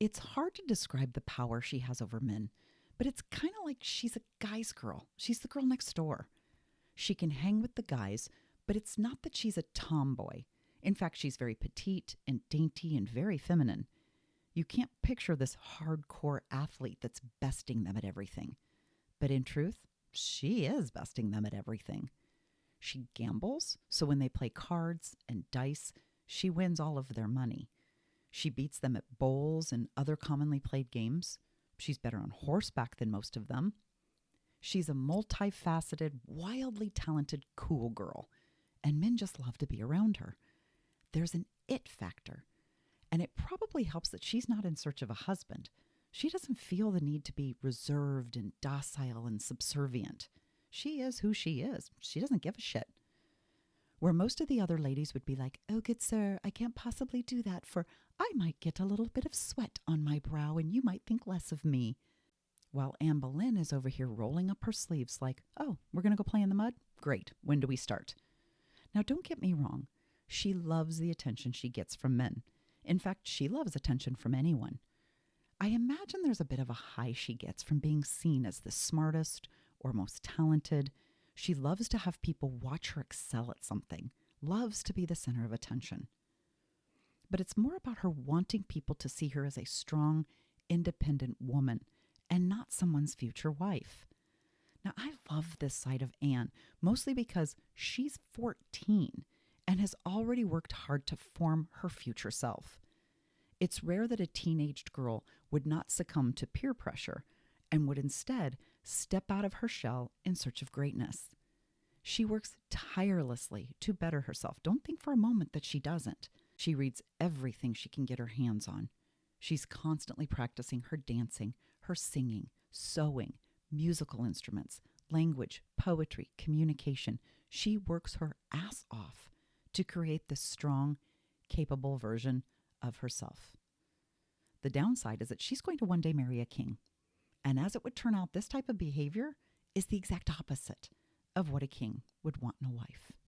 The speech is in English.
It's hard to describe the power she has over men, but it's kind of like she's a guy's girl. She's the girl next door. She can hang with the guys, but it's not that she's a tomboy. In fact, she's very petite and dainty and very feminine. You can't picture this hardcore athlete that's besting them at everything. But in truth, she is besting them at everything. She gambles, so when they play cards and dice, she wins all of their money. She beats them at bowls and other commonly played games. She's better on horseback than most of them. She's a multifaceted, wildly talented, cool girl, and men just love to be around her. There's an it factor, and it probably helps that she's not in search of a husband. She doesn't feel the need to be reserved and docile and subservient. She is who she is. She doesn't give a shit. Where most of the other ladies would be like, "Oh, good sir, I can't possibly do that, for I might get a little bit of sweat on my brow and you might think less of me." While Anne Boleyn is over here rolling up her sleeves like, "Oh, we're going to go play in the mud? Great. When do we start?" Now, don't get me wrong. She loves the attention she gets from men. In fact, she loves attention from anyone. I imagine there's a bit of a high she gets from being seen as the smartest or most talented. She loves to have people watch her excel at something, loves to be the center of attention. But it's more about her wanting people to see her as a strong, independent woman and not someone's future wife. Now, I love this side of Anne, mostly because she's 14 and has already worked hard to form her future self. It's rare that a teenaged girl would not succumb to peer pressure and would instead step out of her shell in search of greatness. She works tirelessly to better herself. Don't think for a moment that she doesn't. She reads everything she can get her hands on. She's constantly practicing her dancing, her singing, sewing, musical instruments, language, poetry, communication. She works her ass off to create this strong, capable version of herself. The downside is that she's going to one day marry a king. And as it would turn out, this type of behavior is the exact opposite of what a king would want in a wife.